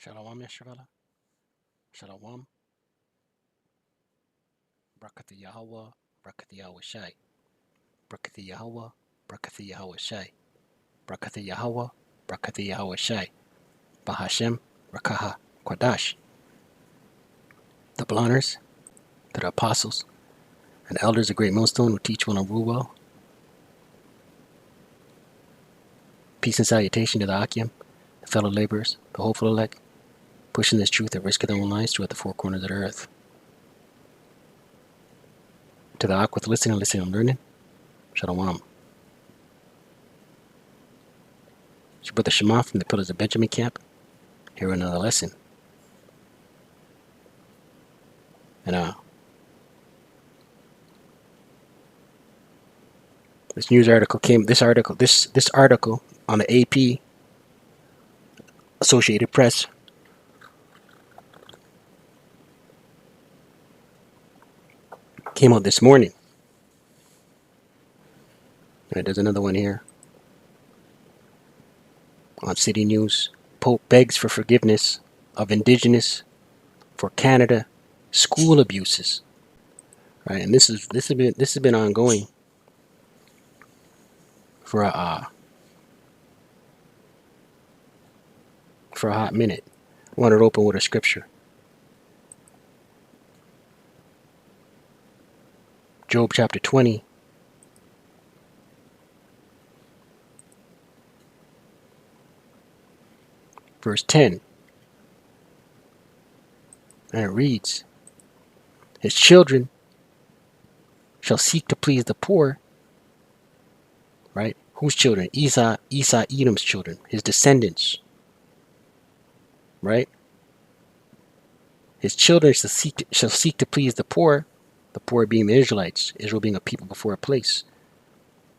Shalom Yashavala. Shalom. Brakatha Yahawah. Brakatha Yawashi. Brakatha Yahawah. Brakatha Yawashi. Brakatha Yahawah. Brakatha Yawashi. Bahasham. Rakaha. Qadash. The blonders, to the apostles, and elders of Great Millstone who teach well and rule well. Peace and salutation to the Akim, the fellow laborers, the hopeful elect, pushing this truth at risk of their own lives throughout the four corners of the earth. To the Ak with listening and learning, Shalom. It's your brother Shema from the Pillars of Benjamin camp, here with another lesson. And this article on the AP, Associated Press, came out this morning. Right, there's another one here on City News. Pope begs for forgiveness of Indigenous for Canada school abuses. Right, and this has been ongoing for a hot minute. I wanted to open with a scripture. Job chapter 20. Verse 10. And it reads, his children shall seek to please the poor. Right? Whose children? Esau, Edom's children, his descendants. Right? His children shall seek to please the poor being the Israelites, Israel being a people before a place.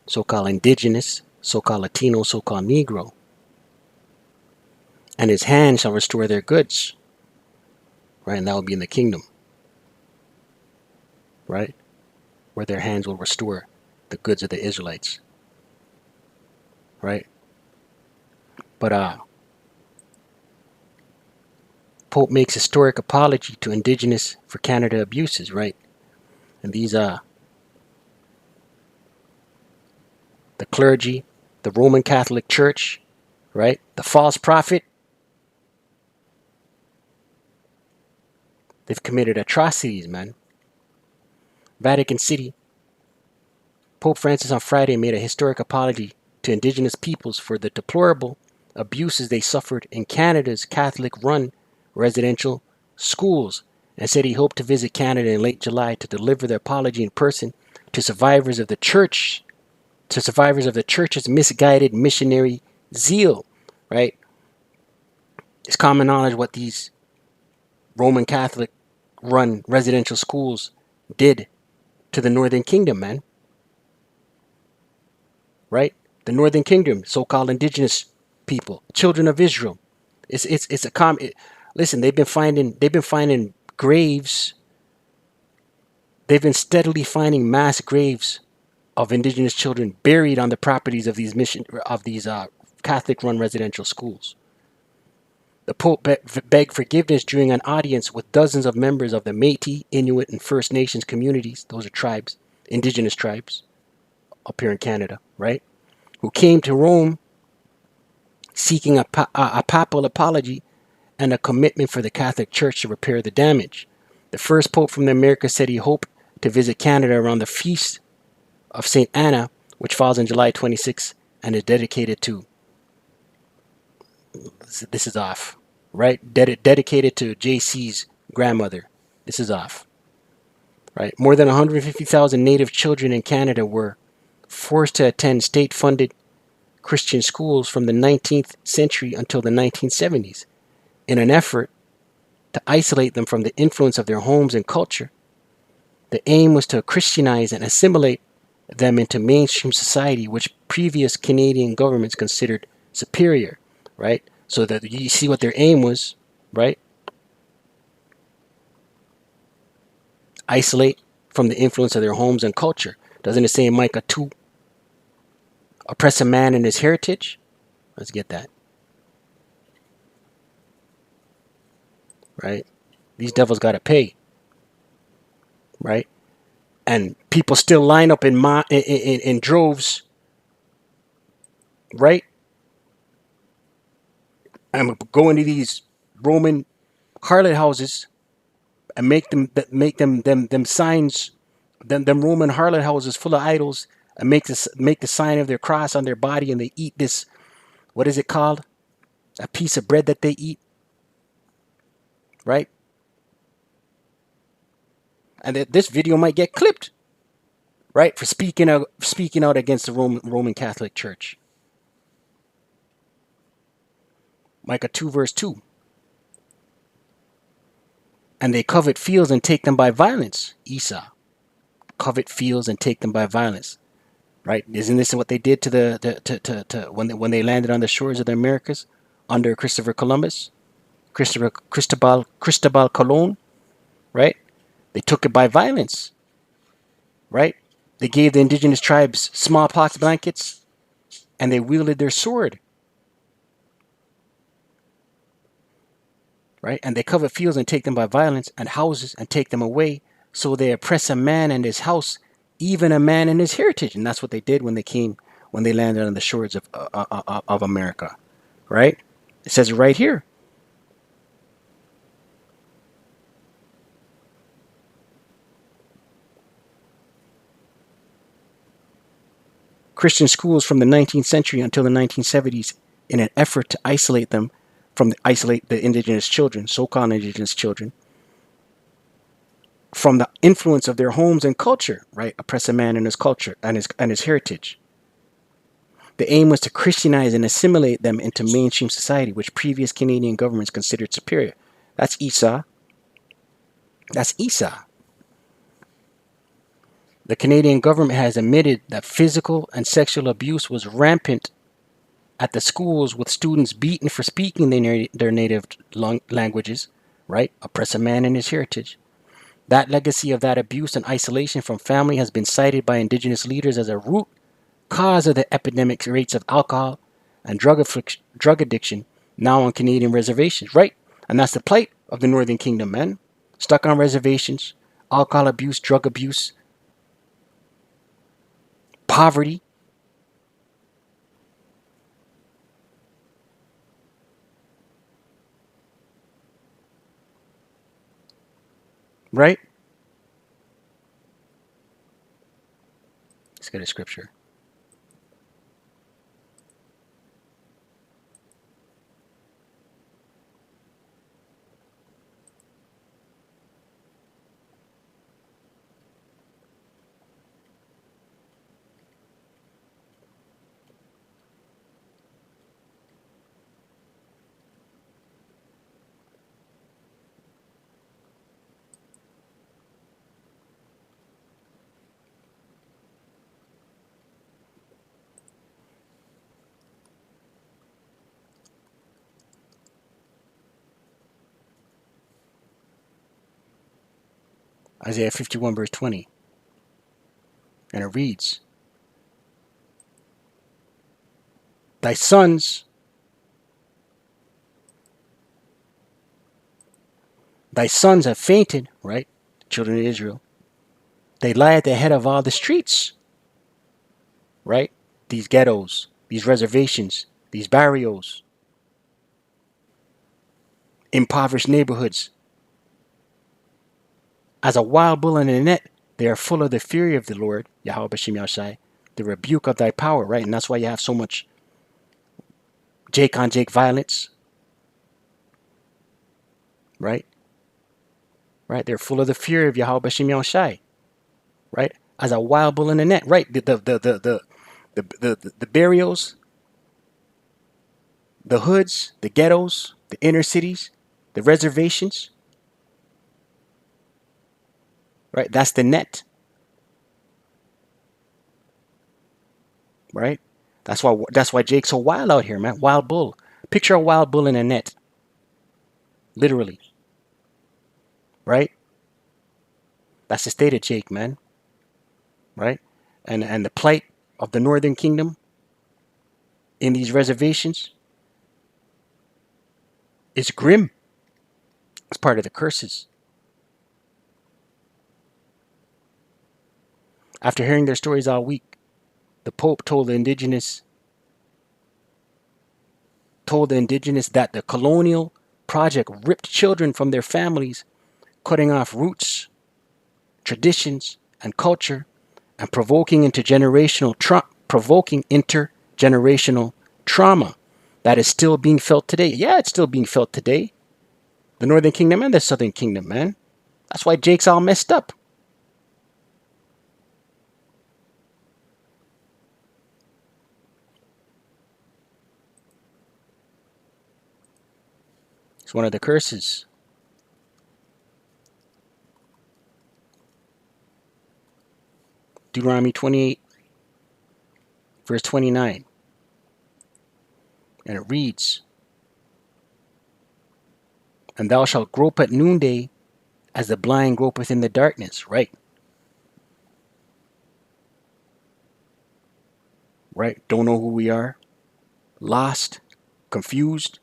So-called indigenous, so-called Latino, so-called Negro. And his hand shall restore their goods. Right? And that will be in the kingdom. Right? Where their hands will restore the goods of the Israelites. Right? But Pope makes historic apology to Indigenous for Canada abuses, right? And these the clergy, the Roman Catholic Church, right? The false prophet. They've committed atrocities, man. Vatican City. Pope Francis on Friday made a historic apology to Indigenous peoples for the deplorable abuses they suffered in Canada's Catholic-run residential schools, and said he hoped to visit Canada in late July to deliver the apology in person to survivors of the church's misguided missionary zeal, right? It's common knowledge what these Roman Catholic run residential schools did to the Northern Kingdom, man. Right? The Northern Kingdom, so-called indigenous people, children of Israel. It's a common. Listen, they've been finding graves. They've been steadily finding mass graves of indigenous children buried on the properties of these Catholic-run residential schools. The Pope begged forgiveness during an audience with dozens of members of the Métis, Inuit, and First Nations communities. Those are tribes, indigenous tribes, up here in Canada, right? Who came to Rome seeking a papal apology and a commitment for the Catholic Church to repair the damage. The first Pope from the Americas said he hoped to visit Canada around the feast of St. Anna, which falls on July 26th and is dedicated to, this is off, right? Dedicated to JC's grandmother. This is off, right? More than 150,000 Native children in Canada were forced to attend state-funded Christian schools from the 19th century until the 1970s in an effort to isolate them from the influence of their homes and culture. The aim was to Christianize and assimilate them into mainstream society, which previous Canadian governments considered superior, right? So that you see what their aim was, right? Isolate from the influence of their homes and culture. Doesn't it say in Micah 2, oppress a man in his heritage? Let's get that. right? These devils got to pay, right? And people still line up in droves, right? And go into these Roman harlot houses and make them signs, them Roman harlot houses full of idols, and make the sign of their cross on their body, and they eat this. What is it called? A piece of bread that they eat, right? And this video might get clipped, right, for speaking out against the Roman Catholic Church. Micah 2 verse 2. And they covet fields and take them by violence. Esau. Covet fields and take them by violence. Right? Isn't this what they did to when they landed on the shores of the Americas under Christopher Columbus? Cristobal Colon, right? They took it by violence, right? They gave the indigenous tribes smallpox blankets and they wielded their sword, right? And they covet fields and take them by violence, and houses and take them away. So they oppress a man and his house, even a man and his heritage. And that's what they did when they landed on the shores of America, right? It says it right here. Christian schools from the 19th century until the 1970s, in an effort to isolate the indigenous children, so-called indigenous children, from the influence of their homes and culture, right? Oppress a man and his culture and his heritage. The aim was to Christianize and assimilate them into mainstream society, which previous Canadian governments considered superior. That's Esau. That's Esau. The Canadian government has admitted that physical and sexual abuse was rampant at the schools, with students beaten for speaking their native languages, right? Oppress a man and his heritage. That legacy of that abuse and isolation from family has been cited by indigenous leaders as a root cause of the epidemic rates of alcohol and drug addiction now on Canadian reservations, right? And that's the plight of the Northern Kingdom, man. Stuck on reservations, alcohol abuse, drug abuse, poverty. Right? Let's get a scripture. Isaiah 51 verse 20. And it reads, Thy sons have fainted, right? Children of Israel. They lie at the head of all the streets, right? These ghettos, these reservations, these barrios, impoverished neighborhoods. As a wild bull in a net, they are full of the fury of the Lord, Yahawah, the rebuke of thy power, right? And that's why you have so much Jake on Jake violence, right? Right? They're full of the fury of Yahawah, right? As a wild bull in a net, right? The barrios, the hoods, the ghettos, the inner cities, the reservations, right? That's the net, right? That's why Jake's so wild out here, man. Wild bull. Picture a wild bull in a net, literally, right? That's the state of Jake, man, right? And the plight of the Northern Kingdom in these reservations is grim. It's part of the curses. After hearing their stories all week, the Pope told the Indigenous that the colonial project ripped children from their families, cutting off roots, traditions, and culture, and provoking intergenerational trauma that is still being felt today. Yeah, it's still being felt today. The Northern Kingdom and the Southern Kingdom, man. That's why Jake's all messed up. It's one of the curses. Deuteronomy 28, verse 29. And it reads, "And thou shalt grope at noonday as the blind gropeth in the darkness." Right? Right? Don't know who we are. Lost. Confused.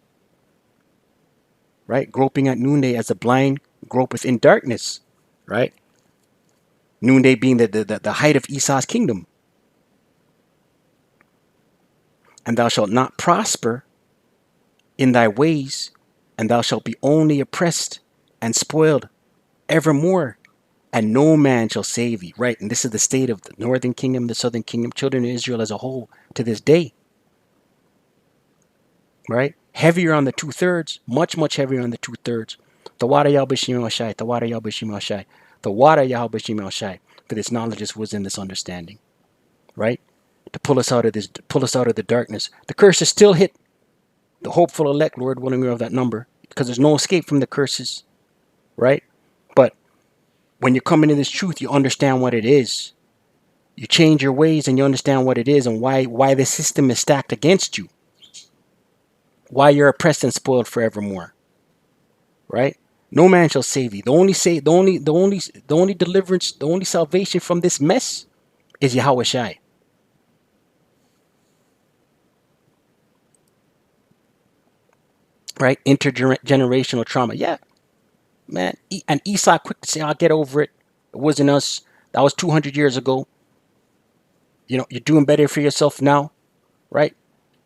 Right? Groping at noonday as the blind gropeth in darkness. Right? Noonday being the height of Esau's kingdom. "And thou shalt not prosper in thy ways, and thou shalt be only oppressed and spoiled evermore, and no man shall save thee." Right? And this is the state of the Northern Kingdom, the Southern Kingdom, children of Israel as a whole to this day. Right? Heavier on the 2/3, much heavier on the 2/3. The water Yahweh Shai, the water Yahweh Shai, the water Yahweh Shai, for this knowledge, this wisdom, this understanding. Right? To pull us out of the darkness. The curses still hit the hopeful elect, Lord willing, we have that number, because there's no escape from the curses. Right? But when you come into this truth, you understand what it is. You change your ways and you understand what it is and why the system is stacked against you. Why you're oppressed and spoiled forevermore. Right? No man shall save thee. The only deliverance, the only salvation from this mess is Yawashi. Right? Intergenerational trauma. Yeah, man. And Esau quick to say, "I'll get over it. It wasn't us. That was 200 years ago. You know, you're doing better for yourself now." Right?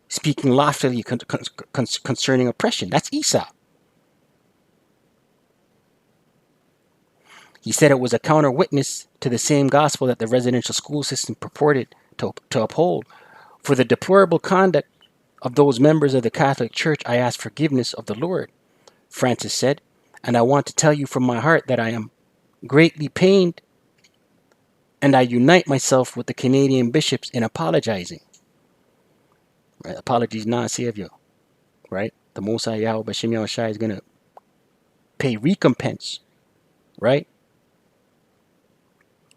Speaking loftily concerning oppression. That's Esau. He said it was a counter witness to the same gospel that the residential school system purported to uphold. "For the deplorable conduct of those members of the Catholic Church, I ask forgiveness of the Lord," Francis said, "and I want to tell you from my heart that I am greatly pained, and I unite myself with the Canadian bishops in apologizing." Right? Apologies not savior. Right? The Most High Yahweh Bashim Yawashi is going to pay recompense. Right?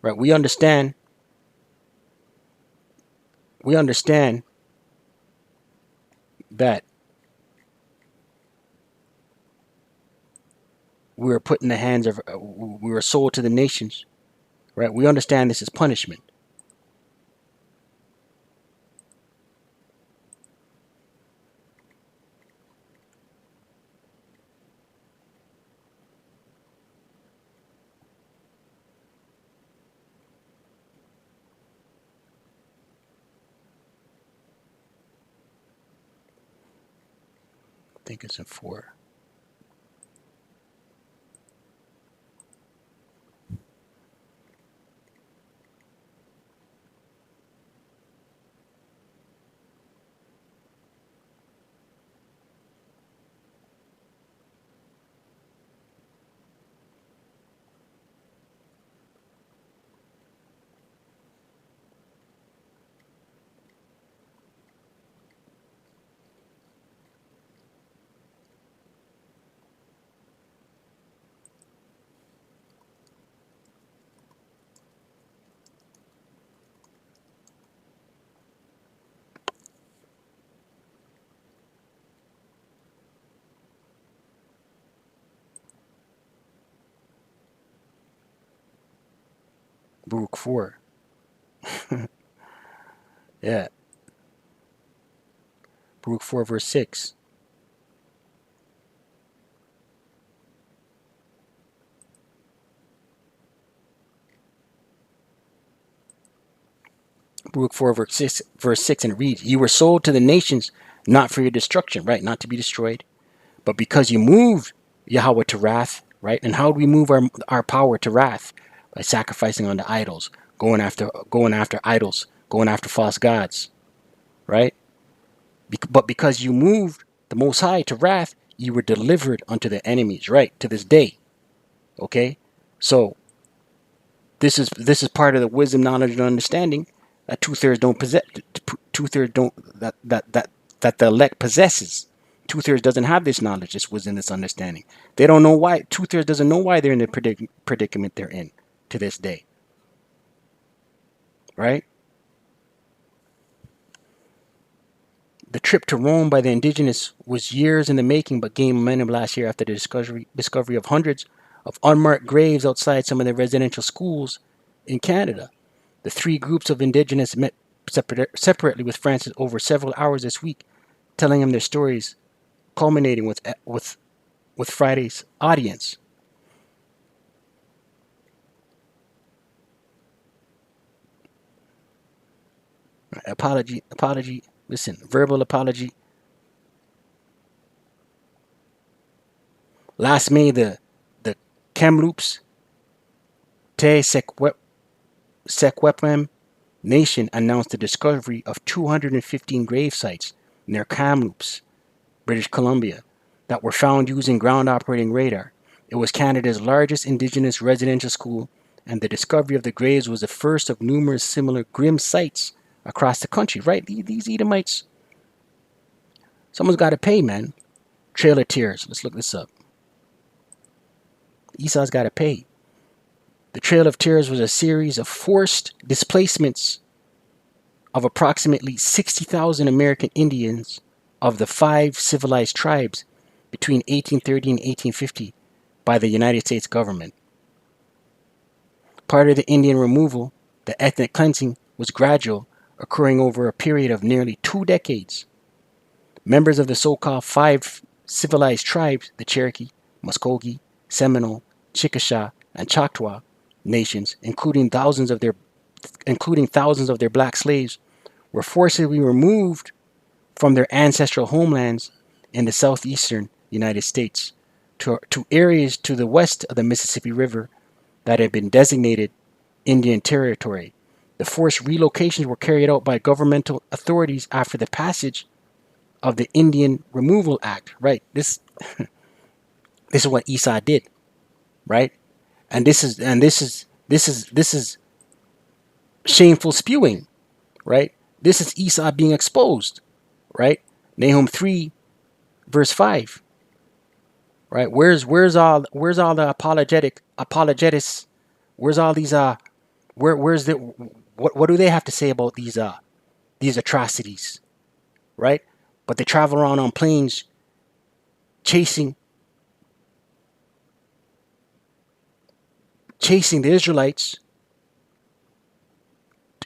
Right? We understand that we were put in the hands of, we were sold to the nations. Right? We understand this is punishment. I think it's in 4. Baruch 4. Yeah. Baruch 4 verse 6. Baruch 4, verse 6, and it reads, "You were sold to the nations, not for your destruction," right? Not to be destroyed, but because you moved Yahawah to wrath, right? And how do we move our power to wrath? By sacrificing unto idols, going after idols, going after false gods, right? But because you moved the Most High to wrath, you were delivered unto the enemies, right? To this day, okay? So this is part of the wisdom, knowledge, and understanding that two-thirds don't possess. Two-thirds don't that the elect possesses. Two-thirds doesn't have this knowledge, this wisdom, this understanding. They don't know why. Two-thirds doesn't know why they're in the predicament they're in to this day, right? The trip to Rome by the Indigenous was years in the making, but gained momentum last year after the discovery of hundreds of unmarked graves outside some of the residential schools in Canada. The three groups of Indigenous met separately with Francis over several hours this week, telling him their stories, culminating with Friday's audience. Apology. Listen, verbal apology. Last May, the Kamloops Te Sequepem Nation announced the discovery of 215 grave sites near Kamloops, British Columbia, that were found using ground operating radar. It was Canada's largest Indigenous residential school, and the discovery of the graves was the first of numerous similar grim sites across the country, right? These Edomites, someone's got to pay, man. Trail of Tears. Let's look this up. Esau's got to pay. The Trail of Tears was a series of forced displacements of approximately 60,000 American Indians of the 5 civilized tribes between 1830 and 1850 by the United States government. Part of the Indian removal, the ethnic cleansing, was gradual, occurring over a period of nearly 2 decades. Members of the so-called 5 civilized tribes, the Cherokee, Muskogee, Seminole, Chickasha, and Choctaw nations, including thousands of their black slaves, were forcibly removed from their ancestral homelands in the southeastern United States to areas to the west of the Mississippi River that had been designated Indian Territory. The forced relocations were carried out by governmental authorities after the passage of the Indian Removal Act. Right, this is what Esau did, right? And this is shameful spewing, right? This is Esau being exposed, right? Nahum 3, verse 5, right? Where's all the apologetics? Where's all these where's the what do they have to say about these atrocities, right? But they travel around on planes chasing the Israelites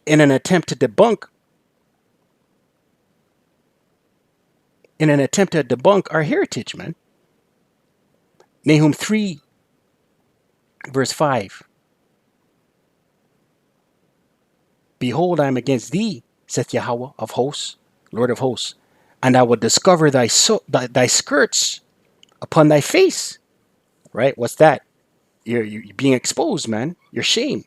in an attempt to debunk our heritage, man. Nahum 3, verse 5. Behold, I am against thee, saith Yahawah of hosts, Lord of hosts, and I will discover thy skirts upon thy face. Right? What's that? You're being exposed, man. Your shame.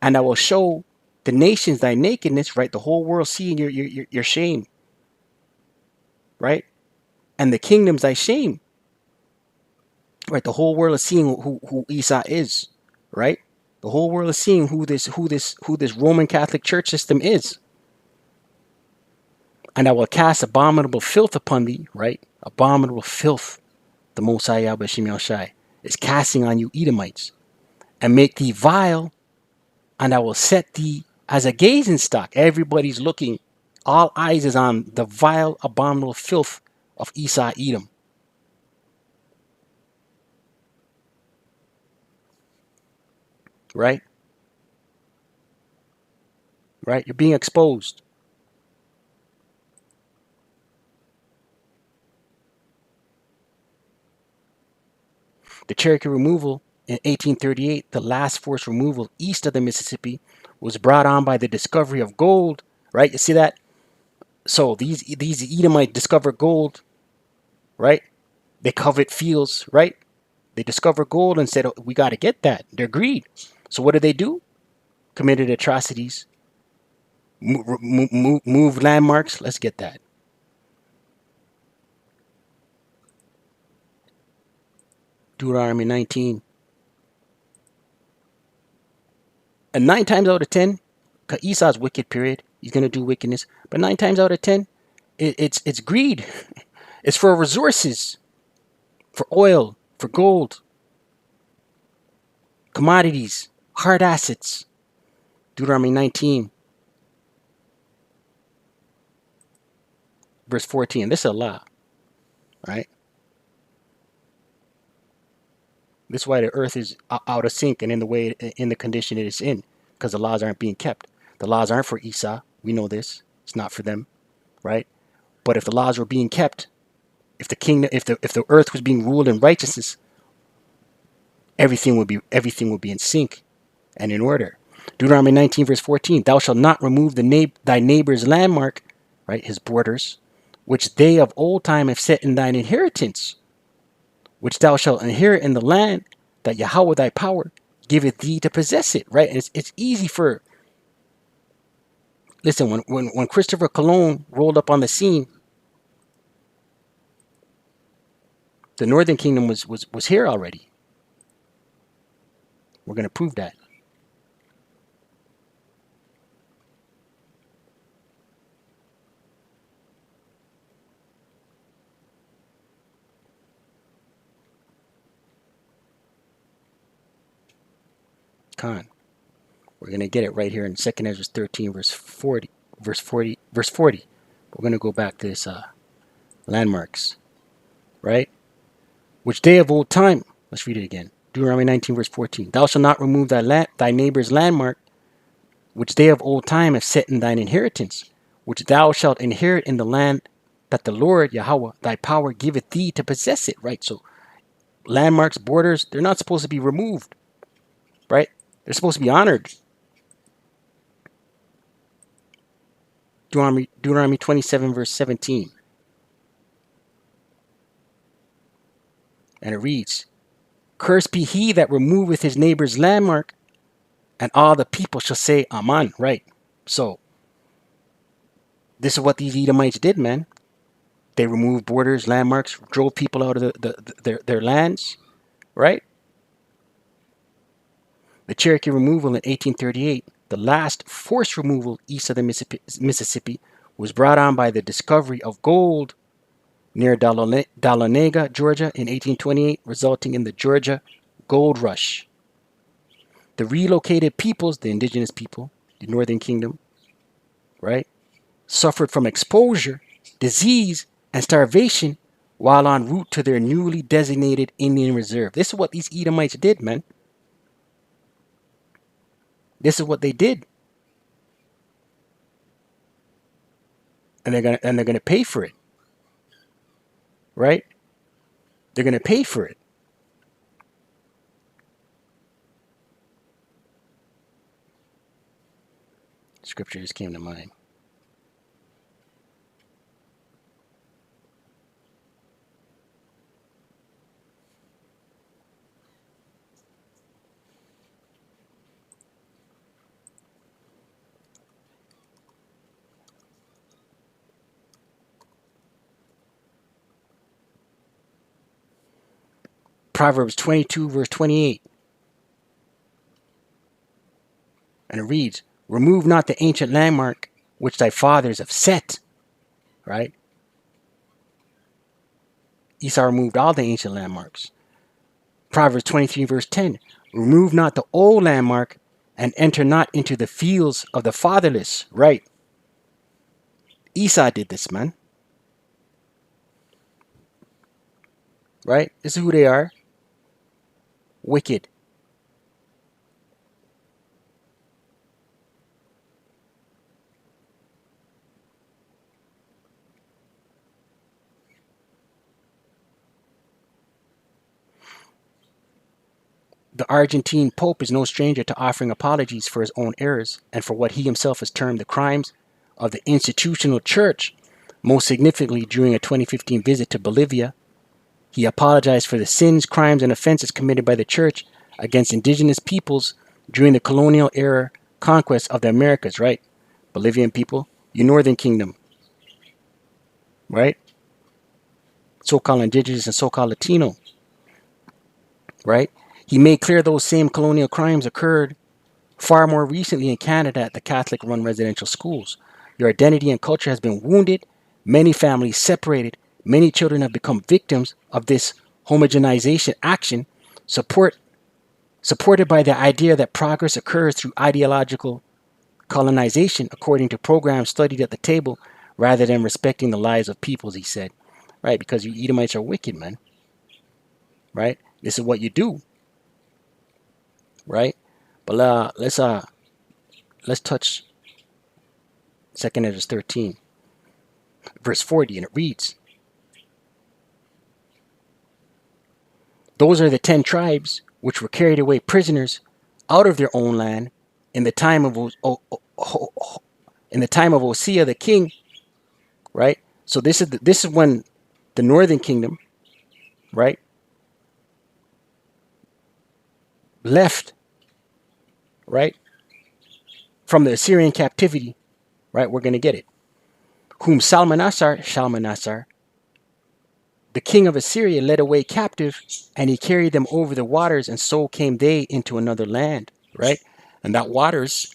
And I will show the nations thy nakedness, right? The whole world seeing your shame. Right? And the kingdoms thy shame. Right? The whole world is seeing who Esau is. Right? The whole world is seeing who this Roman Catholic Church system is. And I will cast abominable filth upon thee, right? Abominable filth. The Most High Yawashi is casting on you Edomites, and make thee vile, and I will set thee as a gazing stock. Everybody's looking, all eyes is on the vile, abominable filth of Esau, Edom. Right? Right? You're being exposed. The Cherokee removal in 1838, the last forced removal east of the Mississippi, was brought on by the discovery of gold right? You see that? So these Edomites discover gold, right? They covet fields, right? They discover gold and said, oh, we got to get that. They're greed. So what did they do? Committed atrocities, move landmarks. Let's get that. Deuteronomy 19. And 9 times out of 10, because Esau's wicked, period. He's going to do wickedness. But 9 times out of 10, it's greed. It's for resources, for oil, for gold, commodities, hard assets. Deuteronomy 19, verse 14. This is a law, right? This is why the earth is out of sync and in the condition it is in, because the laws aren't being kept. The laws aren't for Esau. We know this. It's not for them, right? But if the laws were being kept, if the kingdom, if the earth was being ruled in righteousness, everything would be in sync and in order. Deuteronomy 19 verse 14. Thou shalt not remove thy neighbor's landmark, right, his borders, which they of old time have set in thine inheritance, which thou shalt inherit in the land that Yahawah thy power giveth thee to possess it, right? And it's easy for, listen, when Christopher Cologne rolled up on the scene, the Northern Kingdom was here already. We're going to prove that. Con. We're going to get it right here in 2nd Ezra 13, verse 40. We're going to go back to this landmarks, right? Which they of old time, let's read it again. Deuteronomy 19, verse 14. Thou shalt not remove thy neighbor's landmark, which they of old time have set in thine inheritance, which thou shalt inherit in the land that the Lord, Yahawah, thy power giveth thee to possess it, right? So landmarks, borders, they're not supposed to be removed, right? They're supposed to be honored. Deuteronomy 27, verse 17. And it reads, Cursed be he that removeth his neighbor's landmark, and all the people shall say, Amen, right? So, this is what these Edomites did, man. They removed borders, landmarks, drove people out of their lands, right? The Cherokee removal in 1838, the last forced removal east of the Mississippi, was brought on by the discovery of gold near Dahlonega, Georgia in 1828, resulting in the Georgia Gold Rush. The relocated peoples, the indigenous people, the Northern Kingdom, right, suffered from exposure, disease, and starvation while en route to their newly designated Indian reserve. This is what these Edomites did, man. This is what they did. And they're gonna pay for it. Right? They're gonna pay for it. Scripture just came to mind. Proverbs 22, verse 28. And it reads, Remove not the ancient landmark which thy fathers have set. Right? Esau removed all the ancient landmarks. Proverbs 23, verse 10. Remove not the old landmark and enter not into the fields of the fatherless. Right? Esau did this, man. Right? This is who they are. Wicked. The Argentine Pope is no stranger to offering apologies for his own errors and for what he himself has termed the crimes of the institutional church, most significantly during a 2015 visit to Bolivia. He apologized for the sins, crimes, and offenses committed by the church against indigenous peoples during the colonial era conquest of the Americas, right? Bolivian people, you Northern Kingdom, right? So-called indigenous and so-called Latino, right? He made clear those same colonial crimes occurred far more recently in Canada at the Catholic-run residential schools. Your identity and culture has been wounded, many families separated, many children have become victims of this homogenization action, supported by the idea that progress occurs through ideological colonization according to programs studied at the table rather than respecting the lives of peoples, he said. Right, because you Edomites are wicked, man. Right? This is what you do. Right? But let's touch 2nd Ezra 13, verse 40, and it reads, "Those are the 10 tribes which were carried away prisoners out of their own land in the time of Hosea the king." Right? So this is when the Northern Kingdom, right, left, right, from the Assyrian captivity. Right? We're going to get it. Whom Shalmaneser, the king of Assyria, led away captive, and he carried them over the waters, and so came they into another land. Right? And that waters,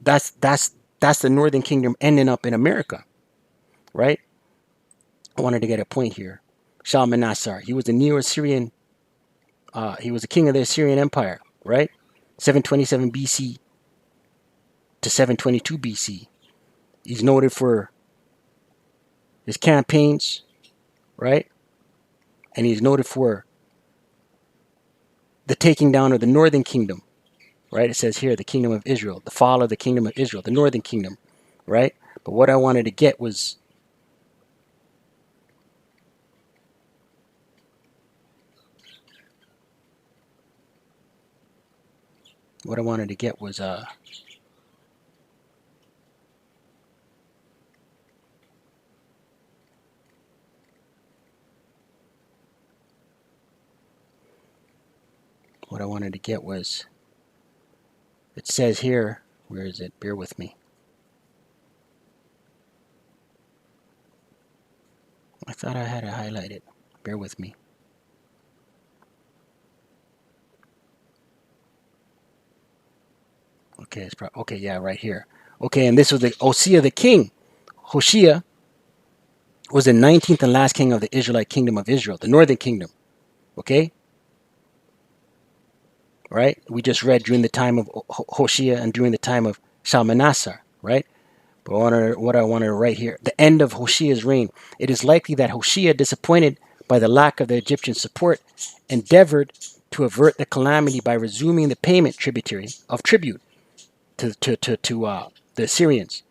that's the Northern Kingdom ending up in America. Right? I wanted to get a point here. Shalmaneser, he was the Neo-Assyrian, he was the king of the Assyrian Empire, right? 727 BC to 722 BC. He's noted for his campaigns, right? And he's noted for the taking down of the Northern Kingdom, right? It says here, the kingdom of Israel, the fall of the kingdom of Israel, the Northern Kingdom, right? But what I wanted to get was What I wanted to get was it says here, where is it? Bear with me. I thought I had it highlighted. Bear with me. Okay, okay, yeah, right here. Okay, and this was the Hosea the king. Hosea was the 19th and last king of the Israelite kingdom of Israel, the Northern Kingdom. Okay? Right? We just read during the time of Hosea and during the time of Shalmaneser, right? But what I wanted to write here, the end of Hosea's reign. It is likely that Hosea, disappointed by the lack of the Egyptian support, endeavored to avert the calamity by resuming the payment tribute to the Assyrians.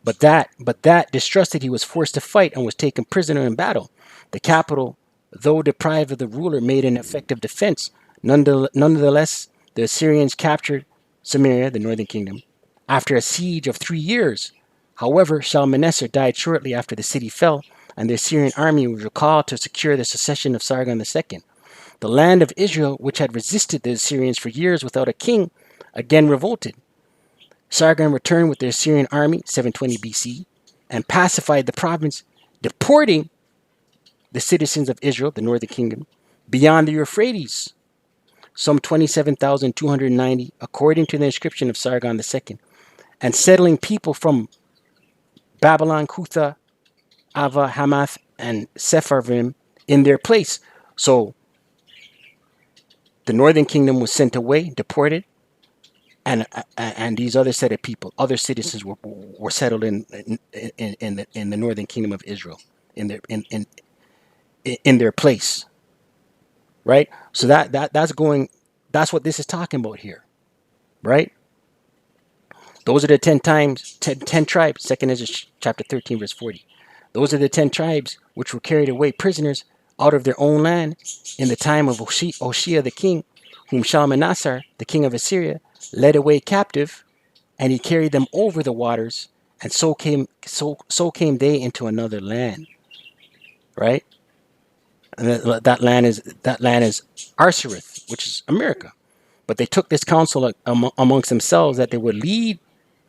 But that distrusted, he was forced to fight and was taken prisoner in battle. The capital, though deprived of the ruler, made an effective defense. Nonetheless, the Assyrians captured Samaria, the Northern Kingdom, after a siege of 3 years. However, Shalmaneser died shortly after the city fell, and the Assyrian army was recalled to secure the succession of Sargon II. The land of Israel, which had resisted the Assyrians for years without a king, again revolted. Sargon returned with the Assyrian army, 720 BC, and pacified the province, deporting the citizens of Israel, the Northern Kingdom, beyond the Euphrates, some 27,290, according to the inscription of Sargon II, and settling people from Babylon, Cutha, Ava, Hamath, and Sepharvaim in their place. So the Northern Kingdom was sent away, deported, and these other set of people, other citizens were settled in the Northern Kingdom of Israel, in their place, right? So that's what this is talking about here, right? Those are the 10 tribes. 2nd Ezra chapter 13 verse 40. Those are the 10 tribes which were carried away prisoners out of their own land in the time of Hosea the king, whom Shalmaneser, the king of Assyria, led away captive, and he carried them over the waters, and so came they into another land, right? And that land is Arsareth, which is America. But they took this counsel amongst themselves that they would leave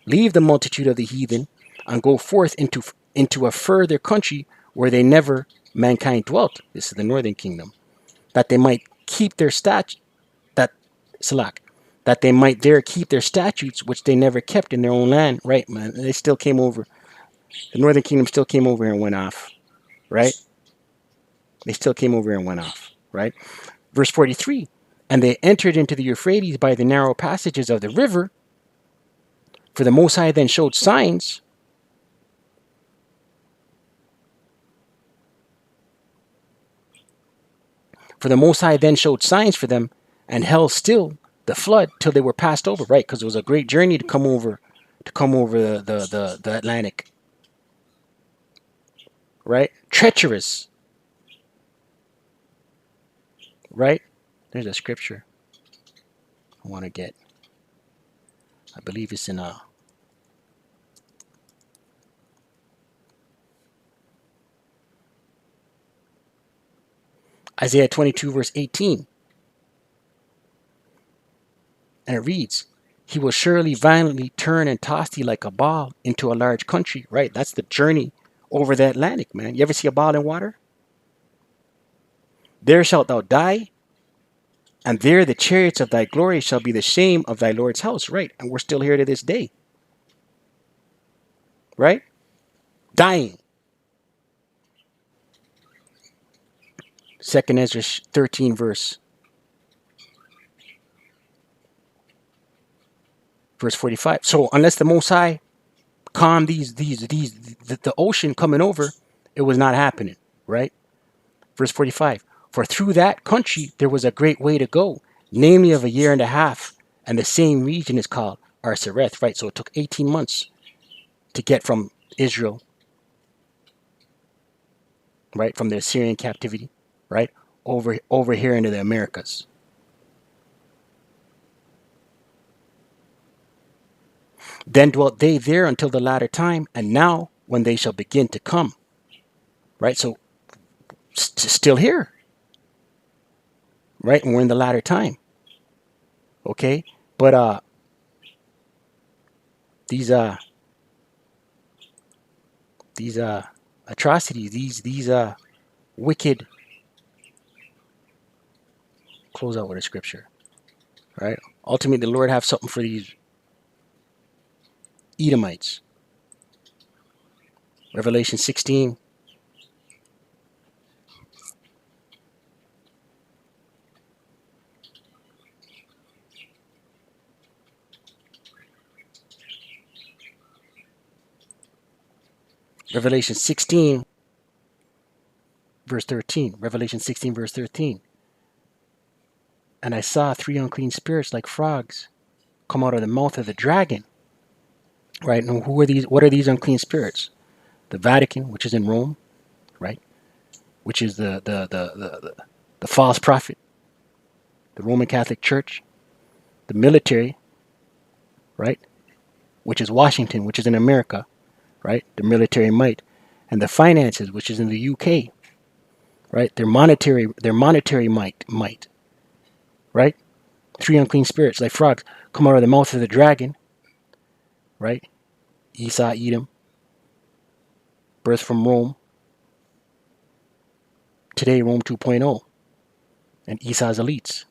the multitude of the heathen and go forth into a further country where they never mankind dwelt. This is the northern kingdom, that they might keep their that Salak, that they might there keep their statutes which they never kept in their own land. Right, man. They still came over. The northern kingdom still came over and went off. Right? They still came over and went off. Right? Verse 43. And they entered into the Euphrates by the narrow passages of the river. For the Most High then showed signs. For the Most High then showed signs for them and held still the flood till they were passed over, right? Because it was a great journey to come over the Atlantic, right? Treacherous, right? There's a scripture I want to get. I believe it's in Isaiah 22 verse 18. And it reads, he will surely violently turn and toss thee like a ball into a large country, right? That's the journey over the Atlantic, man. You ever see a ball in water? There shalt thou die, and there the chariots of thy glory shall be the shame of thy Lord's house, right? And we're still here to this day, right? Dying. 2nd Ezra 13 verse 45. So unless the Most High calmed the ocean coming over, it was not happening, right? Verse 45. For through that country there was a great way to go, namely of a year and a half, and the same region is called Arsareth, right? So it took 18 months to get from Israel, right, from the Assyrian captivity, right, over here into the Americas. Then dwelt they there until the latter time, and now when they shall begin to come, right? So still here, right? And we're in the latter time, okay? But these atrocities, these wicked. Close out with a scripture, right? Ultimately, the Lord have something for these Edomites. Revelation 16. Revelation 16, verse 13. Revelation 16, verse 13. And I saw 3 unclean spirits like frogs come out of the mouth of the dragon. Right? And who are these? What are these unclean spirits? The Vatican, which is in Rome, right? Which is the false prophet, the Roman Catholic Church, the military, right? Which is Washington, which is in America, right? The military might, and the finances, which is in the UK, right? Their monetary might, right? 3 unclean spirits like frogs come out of the mouth of the dragon, right? Esau, Edom, birth from Rome. Today, Rome 2.0, and Esau's elites.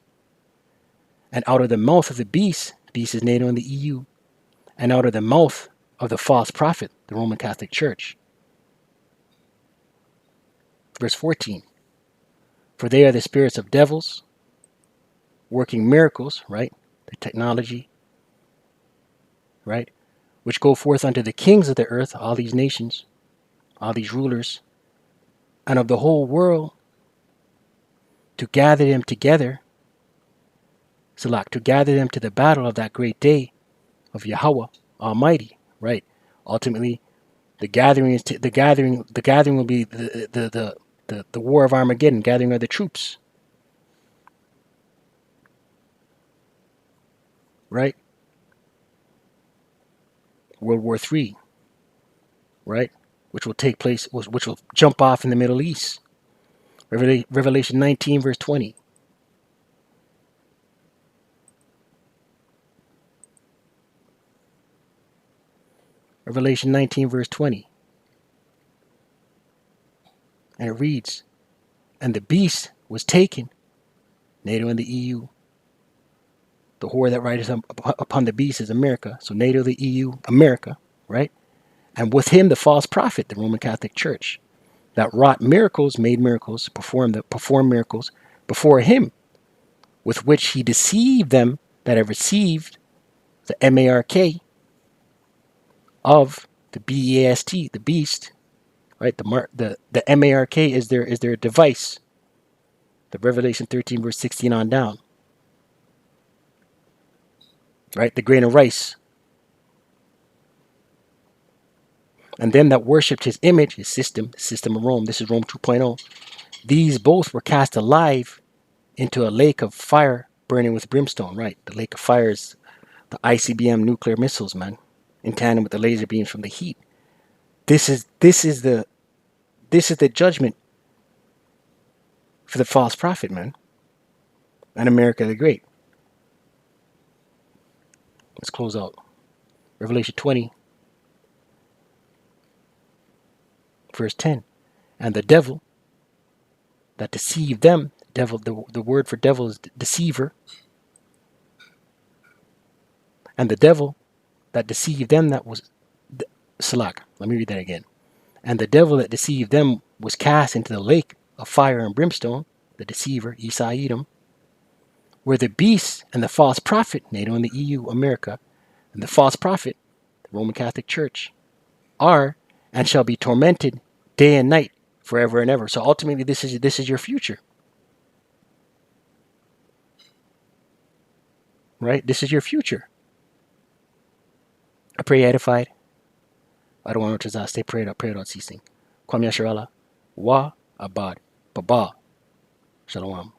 And out of the mouth of the beast is NATO in the EU, and out of the mouth of the false prophet, the Roman Catholic Church. Verse 14. For they are the spirits of devils, working miracles, right? The technology, right? Which go forth unto the kings of the earth, all these nations, all these rulers, and of the whole world, to gather them together, Salak, to gather them to the battle of that great day of Yahawah Almighty, right? Ultimately, the gathering will be the war of Armageddon, gathering of the troops, right? World War III, right? Which will take place, which will jump off in the Middle East. Revelation 19, verse 20. Revelation 19, verse 20. And it reads, and the beast was taken, NATO and the EU. The whore that rideth upon the beast is America. So NATO, the EU, America, right? And with him the false prophet, the Roman Catholic Church, that wrought miracles, made miracles, performed miracles before him, with which he deceived them that have received the MARK of the BEAST, the beast, right? The MARK is their device. The Revelation 13 verse 16 on down, right? The grain of rice. And them that worshipped his image, his system of Rome. This is Rome 2.0. These both were cast alive into a lake of fire burning with brimstone, right? The lake of fire is the ICBM nuclear missiles, man, in tandem with the laser beams from the heat. This is the judgment for the false prophet, man, and America the Great. Let's close out. Revelation 20, verse 10. And the devil that deceived them, devil, the word for devil is deceiver. And the devil that deceived them, that was Salak. Let me read that again. And the devil that deceived them was cast into the lake of fire and brimstone, the deceiver, Esau Edom, where the beast and the false prophet, NATO and the EU, America, and the false prophet, the Roman Catholic Church, are and shall be tormented day and night forever and ever. So ultimately, this is your future, right? This is your future. I pray you edified. I don't want to stay prayed out ceasing. Kwam Yasharala, Wa Abad, Baba, Shalom.